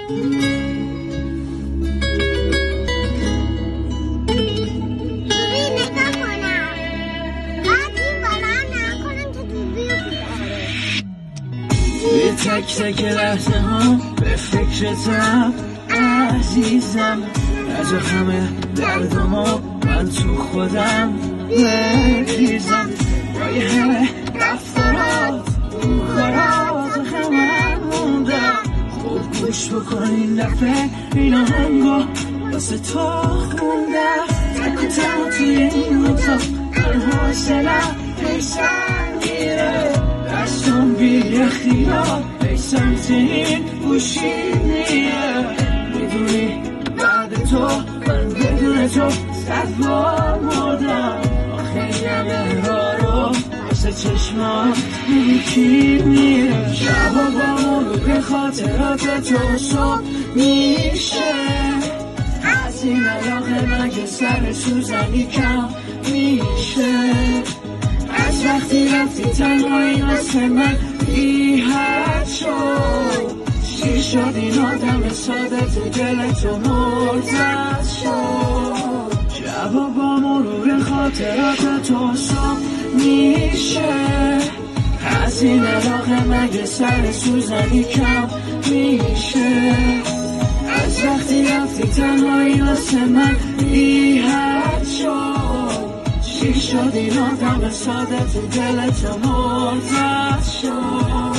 تک تک لحظه ها به فکرتم عزیزم، از همه دردما من تو خودم بریزم، با یه همه رفتارات کارات من موندم. خوب گوش بکن این دفعه این آهنگا واسه تو خوندم. تک و تنها توی این اتاق من حوصله‌ام پیشم میره، دستم بی خیال ای سمت این گوشی میره. میدونی بعد تو من بدون تو 100 بار مردم، آخه همه راه رو واسه چشمات یکی میره. شبا با مرور خاطرات تو صبح میشه، از این علاقه مگه سر سوزنی کم میشه. از وقتی رفتی تنهایی واسه من بی حد شد، چی شد این آدم ساده تو دل تو مرتد شد. شبا با مرور خاطرات تو صبح میشه، از این علاقه مگه سر سوزنی کم میشه. از وقتی رفتی تنهایی واسه من بی حد شد، چی شد این آدم ساده تو دل تو مرتد شد.